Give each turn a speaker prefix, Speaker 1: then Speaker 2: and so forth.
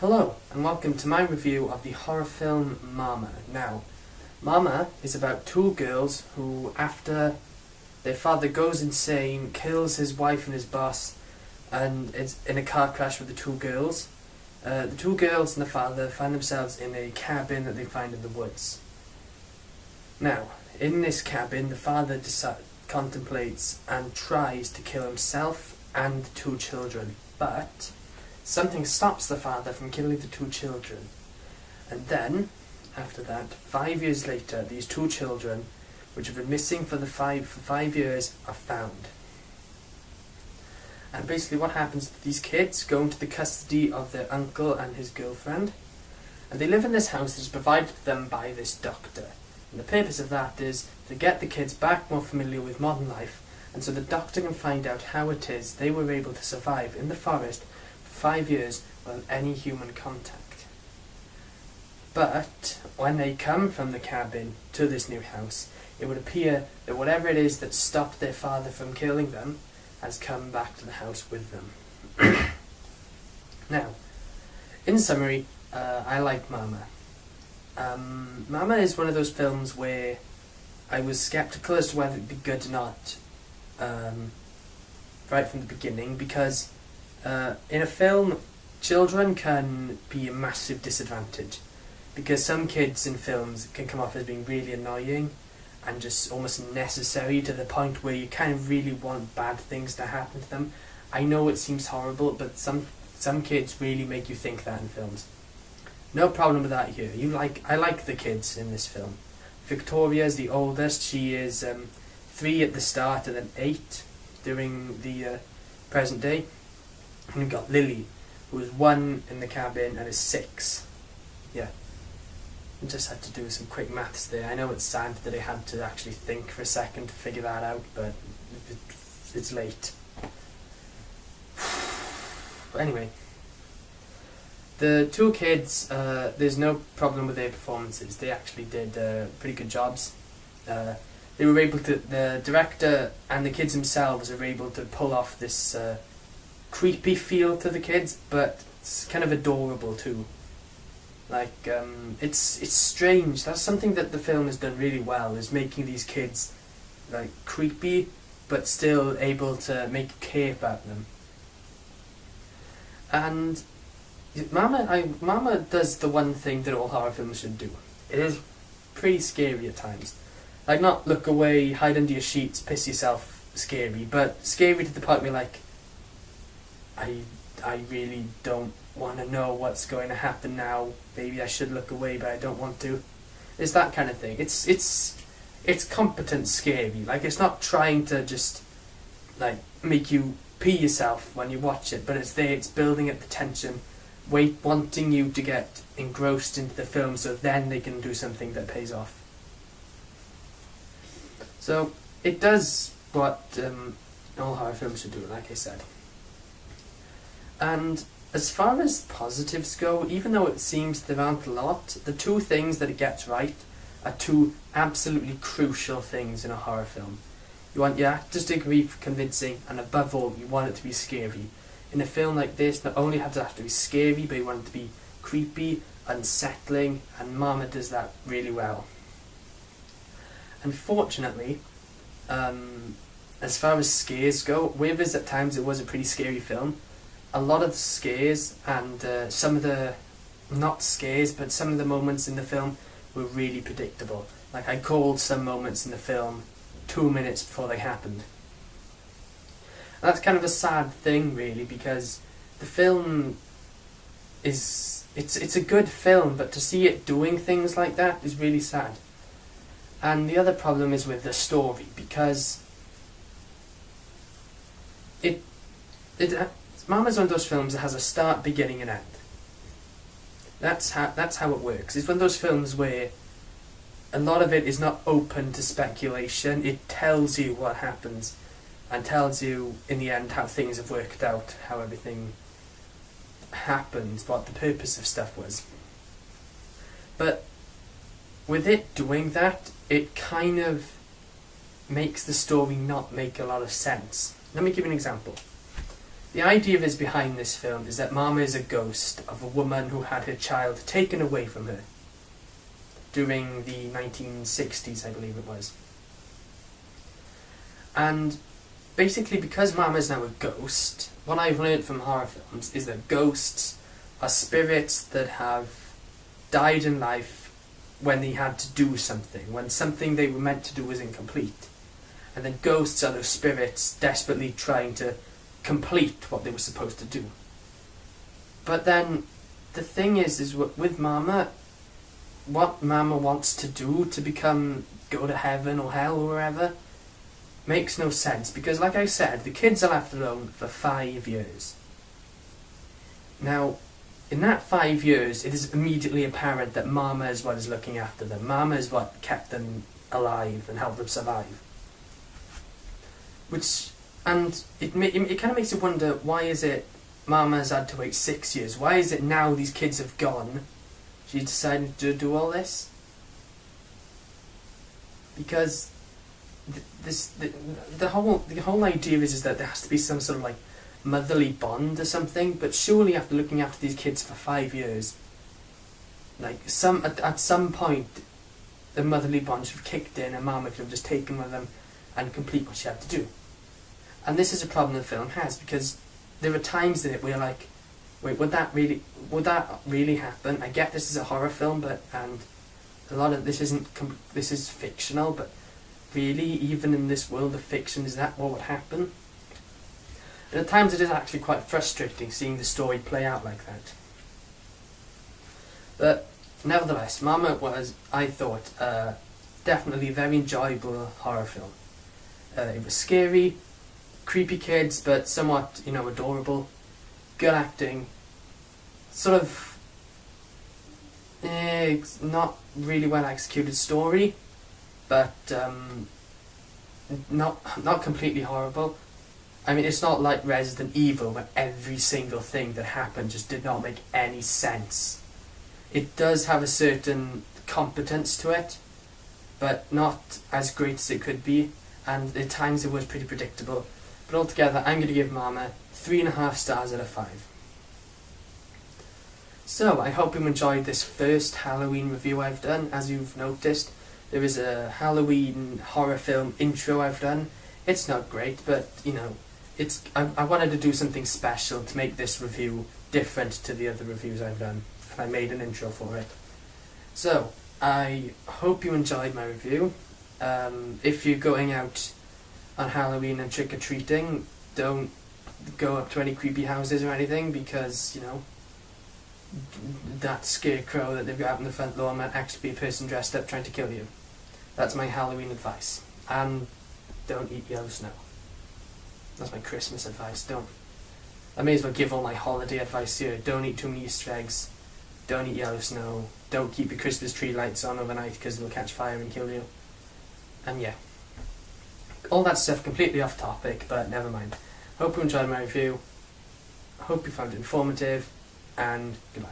Speaker 1: Hello, and welcome to my review of the horror film Mama. Now, Mama is about two girls who, after their father goes insane, kills his wife and his boss, and it's in a car crash with the two girls. The two girls and the father find themselves in a cabin that they find in the woods. Now, in this cabin, the father contemplates and tries to kill himself and the two children, but something stops the father from killing the two children. And then, after that, 5 years later, these two children, which have been missing for 5 years, are found. And basically what happens is these kids go into the custody of their uncle and his girlfriend, and they live in this house that is provided to them by this doctor. And the purpose of that is to get the kids back more familiar with modern life, and so the doctor can find out how it is they were able to survive in the forest 5 years without any human contact. But when they come from the cabin to this new house, it would appear that whatever it is that stopped their father from killing them has come back to the house with them. Now, in summary, I like Mama. Mama is one of those films where I was skeptical as to whether it'd be good or not right from the beginning, because in a film, children can be a massive disadvantage, because some kids in films can come off as being really annoying and just almost necessary to the point where you kind of really want bad things to happen to them. I know it seems horrible, but some kids really make you think that in films. No problem with that here. I like the kids in this film. Victoria is the oldest. She is 3 at the start and then 8 during the present day. And we've got Lily, who is 1 in the cabin and is 6. Yeah. I just had to do some quick maths there. I know it's sad that I had to actually think for a second to figure that out, but it's late. But anyway, the two kids, there's no problem with their performances. They actually did pretty good jobs. They were able to, the director and the kids themselves are able to pull off this creepy feel to the kids, but it's kind of adorable too. Like, it's strange. That's something that the film has done really well, is making these kids like creepy, but still able to make you care about them. And Mama does the one thing that all horror films should do. It is pretty scary at times. Like, not look away, hide under your sheets, piss yourself scary, but scary to the point where, like, I really don't want to know what's going to happen now. Maybe I should look away, but I don't want to. It's that kind of thing. It's competent scary. Like, it's not trying to just like make you pee yourself when you watch it, but it's there. It's building up the tension, wanting you to get engrossed into the film, so then they can do something that pays off. So it does what all horror films should do, like I said. And as far as positives go, even though it seems there aren't a lot, the two things that it gets right are two absolutely crucial things in a horror film. You want your actors to be convincing, and above all, you want it to be scary. In a film like this, not only does it have to be scary, but you want it to be creepy, unsettling, and Mama does that really well. Unfortunately, as far as scares go, whereas at times it was a pretty scary film, a lot of the scares and some of the, not scares, but some of the moments in the film were really predictable. Like, I called some moments in the film 2 minutes before they happened. And that's kind of a sad thing, really, because the film is, it's a good film, but to see it doing things like that is really sad. And the other problem is with the story, because Mama's one of those films that has a start, beginning and end. That's how it works. It's one of those films where a lot of it is not open to speculation. It tells you what happens and tells you in the end how things have worked out, how everything happened, what the purpose of stuff was. But with it doing that, it kind of makes the story not make a lot of sense. Let me give you an example. The idea is behind this film is that Mama is a ghost of a woman who had her child taken away from her during the 1960s, I believe it was. And basically, because Mama is now a ghost, what I've learned from horror films is that ghosts are spirits that have died in life when they had to do something, when something they were meant to do was incomplete. And then ghosts are those spirits desperately trying to complete what they were supposed to do. But then the thing is with Mama, what Mama wants to do to go to heaven or hell or wherever makes no sense, because like I said, the kids are left alone for 5 years. Now, in that 5 years, it is immediately apparent that Mama is what is looking after them. Mama is what kept them alive and helped them survive. And it kind of makes you wonder, why is it Mama's had to wait 6 years? Why is it now these kids have gone, she decided to do all this? Because the whole idea is that there has to be some sort of like motherly bond or something, but surely after looking after these kids for 5 years, like at some point the motherly bond should have kicked in and Mama could have just taken with them and complete what she had to do. And this is a problem the film has, because there are times in it where you're like, wait, would that really happen? I get this is a horror film, and a lot of this this is fictional, but really, even in this world of fiction, is that what would happen? And at times it is actually quite frustrating seeing the story play out like that. But nevertheless, Mama was, I thought, definitely a very enjoyable horror film. It was scary, creepy kids, but somewhat, adorable. Good acting. Sort of not really well executed story, but not completely horrible. I mean, it's not like Resident Evil, where every single thing that happened just did not make any sense. It does have a certain competence to it, but not as great as it could be, and at times it was pretty predictable. But altogether, I'm going to give Mama 3.5 stars out of 5. So, I hope you enjoyed this first Halloween review I've done. As you've noticed, there is a Halloween horror film intro I've done. It's not great, but, I wanted to do something special to make this review different to the other reviews I've done, and I made an intro for it. So, I hope you enjoyed my review. If you're going out on Halloween and trick-or-treating, don't go up to any creepy houses or anything, because, that scarecrow that they've got out in the front lawn might actually be a person dressed up trying to kill you. That's my Halloween advice. And don't eat yellow snow. That's my Christmas advice. I may as well give all my holiday advice here. Don't eat too many Easter eggs. Don't eat yellow snow. Don't keep your Christmas tree lights on overnight because they'll catch fire and kill you. And yeah. All that stuff completely off topic, but never mind. Hope you enjoyed my review. Hope you found it informative, and goodbye.